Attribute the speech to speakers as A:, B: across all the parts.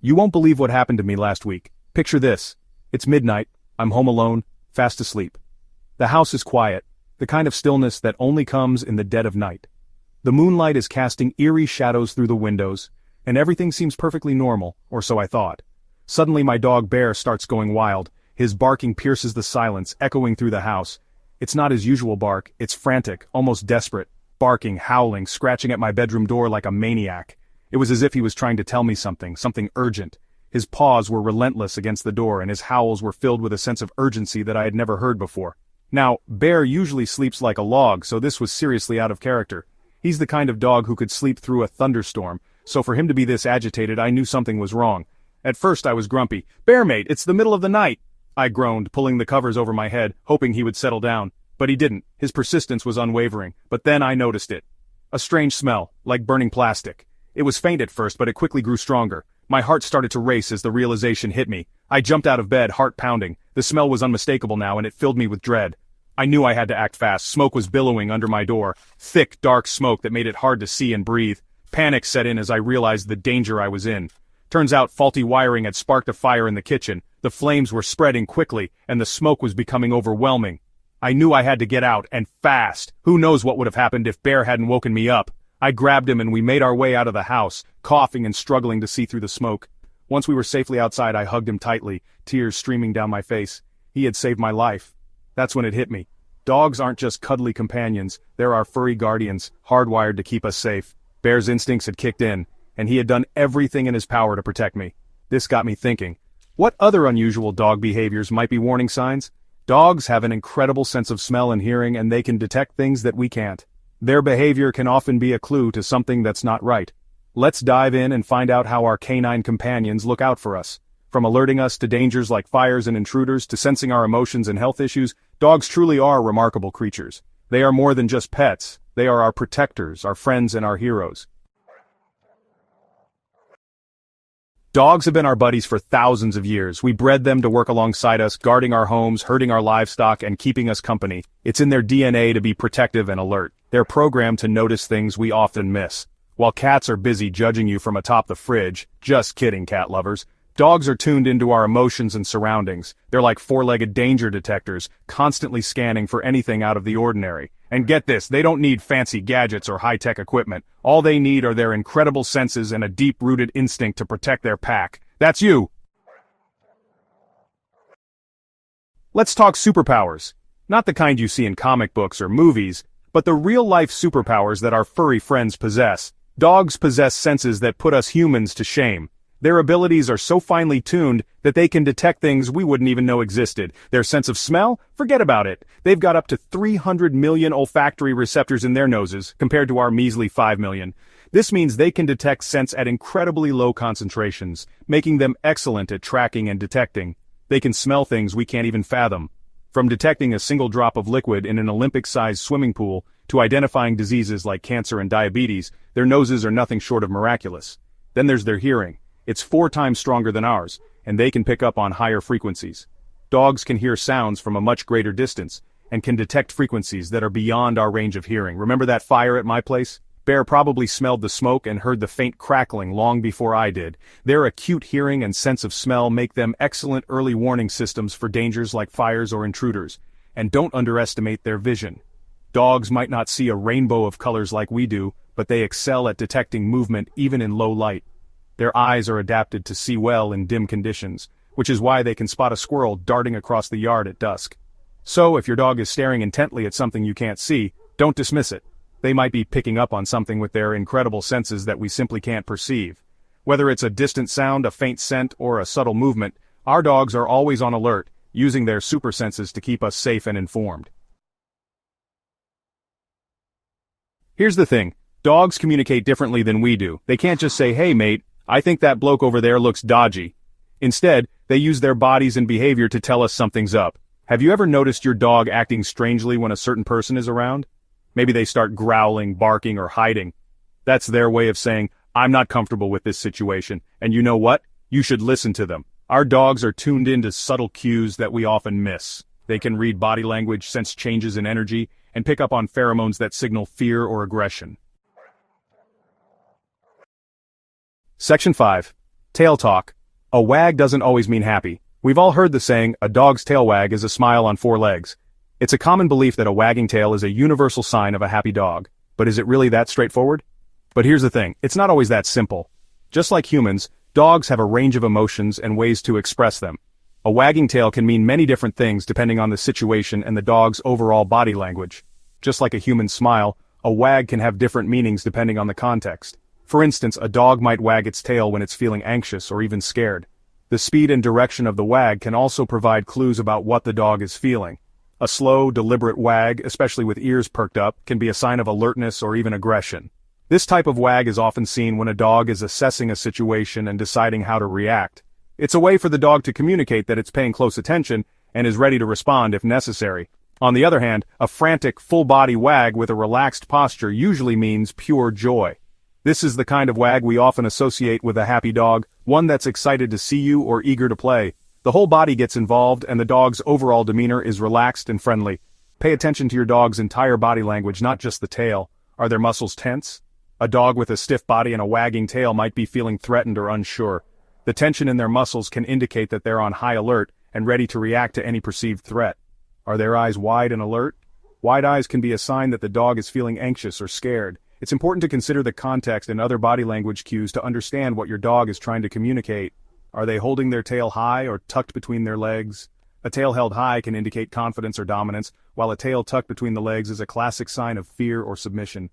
A: You won't believe what happened to me last week. Picture this. It's midnight, I'm home alone, fast asleep. The house is quiet, the kind of stillness that only comes in the dead of night. The moonlight is casting eerie shadows through the windows, and everything seems perfectly normal, or so I thought. Suddenly my dog Bear starts going wild, his barking pierces the silence, echoing through the house. It's not his usual bark, it's frantic, almost desperate, barking, howling, scratching at my bedroom door like a maniac. It was as if he was trying to tell me something urgent. His paws were relentless against the door and his howls were filled with a sense of urgency that I had never heard before. Now, Bear usually sleeps like a log, so this was seriously out of character. He's the kind of dog who could sleep through a thunderstorm, so for him to be this agitated I knew something was wrong. At first I was grumpy. "Bear mate, it's the middle of the night!" I groaned, pulling the covers over my head, hoping he would settle down. But he didn't. His persistence was unwavering. But then I noticed it. A strange smell, like burning plastic. It was faint at first, but it quickly grew stronger. My heart started to race as the realization hit me. I jumped out of bed, heart pounding. The smell was unmistakable now, and it filled me with dread. I knew I had to act fast. Smoke was billowing under my door. Thick, dark smoke that made it hard to see and breathe. Panic set in as I realized the danger I was in. Turns out faulty wiring had sparked a fire in the kitchen. The flames were spreading quickly, and the smoke was becoming overwhelming. I knew I had to get out, and fast. Who knows what would have happened if Bear hadn't woken me up. I grabbed him and we made our way out of the house, coughing and struggling to see through the smoke. Once we were safely outside I hugged him tightly, tears streaming down my face. He had saved my life. That's when it hit me. Dogs aren't just cuddly companions, they're our furry guardians, hardwired to keep us safe. Bear's instincts had kicked in, and he had done everything in his power to protect me. This got me thinking. What other unusual dog behaviors might be warning signs? Dogs have an incredible sense of smell and hearing, and they can detect things that we can't. Their behavior can often be a clue to something that's not right. Let's dive in and find out how our canine companions look out for us. From alerting us to dangers like fires and intruders to sensing our emotions and health issues, dogs truly are remarkable creatures. They are more than just pets. They are our protectors, our friends, and our heroes. Dogs have been our buddies for thousands of years. We bred them to work alongside us, guarding our homes, herding our livestock, and keeping us company. It's in their DNA to be protective and alert. They're programmed to notice things we often miss. While cats are busy judging you from atop the fridge, just kidding, cat lovers, dogs are tuned into our emotions and surroundings. They're like four-legged danger detectors, constantly scanning for anything out of the ordinary. And get this, they don't need fancy gadgets or high-tech equipment. All they need are their incredible senses and a deep-rooted instinct to protect their pack. That's you! Let's talk superpowers. Not the kind you see in comic books or movies, but the real-life superpowers that our furry friends possess. Dogs possess senses that put us humans to shame. Their abilities are so finely tuned that they can detect things we wouldn't even know existed. Their sense of smell? Forget about it. They've got up to 300 million olfactory receptors in their noses, compared to our measly 5 million. This means they can detect scents at incredibly low concentrations, making them excellent at tracking and detecting. They can smell things we can't even fathom. From detecting a single drop of liquid in an Olympic-sized swimming pool to identifying diseases like cancer and diabetes, their noses are nothing short of miraculous. Then there's their hearing. It's 4 times stronger than ours, and they can pick up on higher frequencies. Dogs can hear sounds from a much greater distance, and can detect frequencies that are beyond our range of hearing. Remember that fire at my place? Bear probably smelled the smoke and heard the faint crackling long before I did. Their acute hearing and sense of smell make them excellent early warning systems for dangers like fires or intruders. And don't underestimate their vision. Dogs might not see a rainbow of colors like we do, but they excel at detecting movement even in low light. Their eyes are adapted to see well in dim conditions, which is why they can spot a squirrel darting across the yard at dusk. So, if your dog is staring intently at something you can't see, don't dismiss it. They might be picking up on something with their incredible senses that we simply can't perceive. Whether it's a distant sound, a faint scent, or a subtle movement, our dogs are always on alert, using their super senses to keep us safe and informed. Here's the thing. Dogs communicate differently than we do. They can't just say, "Hey mate, I think that bloke over there looks dodgy." Instead, they use their bodies and behavior to tell us something's up. Have you ever noticed your dog acting strangely when a certain person is around? Maybe they start growling, barking, or hiding. That's their way of saying, "I'm not comfortable with this situation, and you know what? You should listen to them." Our dogs are tuned into subtle cues that we often miss. They can read body language, sense changes in energy, and pick up on pheromones that signal fear or aggression. Section 5. Tail talk. A wag doesn't always mean happy. We've all heard the saying, a dog's tail wag is a smile on four legs. It's a common belief that a wagging tail is a universal sign of a happy dog. But is it really that straightforward? But here's the thing, it's not always that simple. Just like humans, dogs have a range of emotions and ways to express them. A wagging tail can mean many different things depending on the situation and the dog's overall body language. Just like a human smile, a wag can have different meanings depending on the context. For instance, a dog might wag its tail when it's feeling anxious or even scared. The speed and direction of the wag can also provide clues about what the dog is feeling. A slow, deliberate wag, especially with ears perked up, can be a sign of alertness or even aggression. This type of wag is often seen when a dog is assessing a situation and deciding how to react. It's a way for the dog to communicate that it's paying close attention and is ready to respond if necessary. On the other hand, a frantic, full-body wag with a relaxed posture usually means pure joy. This is the kind of wag we often associate with a happy dog, one that's excited to see you or eager to play. The whole body gets involved and the dog's overall demeanor is relaxed and friendly. Pay attention to your dog's entire body language, not just the tail. Are their muscles tense? A dog with a stiff body and a wagging tail might be feeling threatened or unsure. The tension in their muscles can indicate that they're on high alert and ready to react to any perceived threat. Are their eyes wide and alert? Wide eyes can be a sign that the dog is feeling anxious or scared. It's important to consider the context and other body language cues to understand what your dog is trying to communicate. Are they holding their tail high or tucked between their legs? A tail held high can indicate confidence or dominance, while a tail tucked between the legs is a classic sign of fear or submission.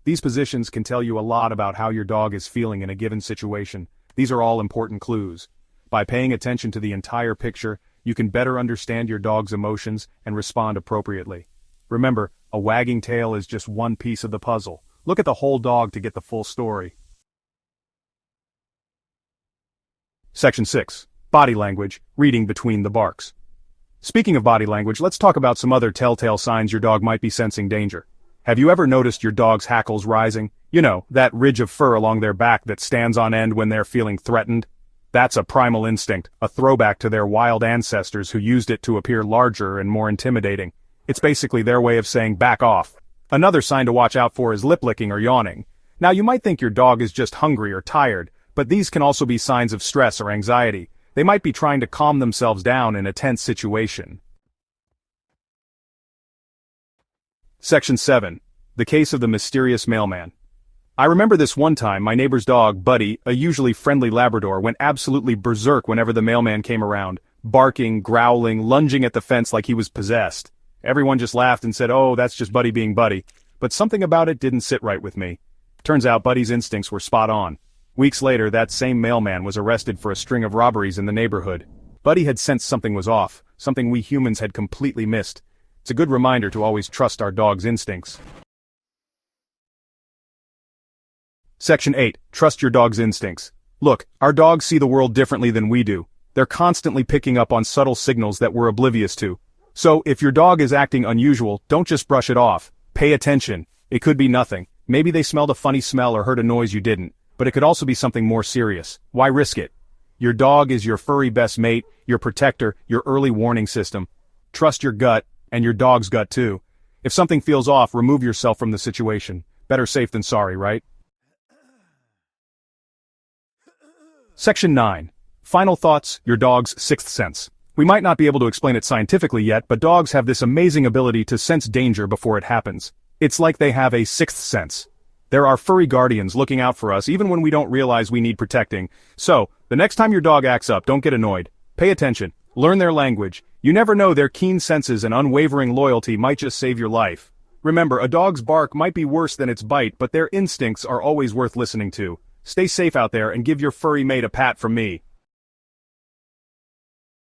A: These positions can tell you a lot about how your dog is feeling in a given situation. These are all important clues. By paying attention to the entire picture, you can better understand your dog's emotions and respond appropriately. Remember, a wagging tail is just one piece of the puzzle. Look at the whole dog to get the full story. Section 6. Body language, reading between the barks. Speaking of body language, let's talk about some other telltale signs your dog might be sensing danger. Have you ever noticed your dog's hackles rising? You know, that ridge of fur along their back that stands on end when they're feeling threatened? That's a primal instinct, a throwback to their wild ancestors who used it to appear larger and more intimidating. It's basically their way of saying back off. Another sign to watch out for is lip licking or yawning. Now you might think your dog is just hungry or tired, but these can also be signs of stress or anxiety. They might be trying to calm themselves down in a tense situation. Section 7. The case of the mysterious mailman. I remember this one time my neighbor's dog, Buddy, a usually friendly Labrador, went absolutely berserk whenever the mailman came around, barking, growling, lunging at the fence like he was possessed. Everyone just laughed and said, "Oh, that's just Buddy being Buddy." But something about it didn't sit right with me. Turns out Buddy's instincts were spot on. Weeks later, that same mailman was arrested for a string of robberies in the neighborhood. Buddy had sensed something was off, something we humans had completely missed. It's a good reminder to always trust our dog's instincts. Section 8. Trust your dog's instincts. Look, our dogs see the world differently than we do. They're constantly picking up on subtle signals that we're oblivious to. So, if your dog is acting unusual, don't just brush it off. Pay attention. It could be nothing. Maybe they smelled a funny smell or heard a noise you didn't. But it could also be something more serious. Why risk it? Your dog is your furry best mate, your protector, your early warning system. Trust your gut, and your dog's gut too. If something feels off, remove yourself from the situation. Better safe than sorry, right? Section 9. Final thoughts, your dog's sixth sense. We might not be able to explain it scientifically yet, but dogs have this amazing ability to sense danger before it happens. It's like they have a sixth sense. They're our furry guardians looking out for us even when we don't realize we need protecting. So, the next time your dog acts up, don't get annoyed. Pay attention. Learn their language. You never know, their keen senses and unwavering loyalty might just save your life. Remember, a dog's bark might be worse than its bite, but their instincts are always worth listening to. Stay safe out there and give your furry mate a pat from me.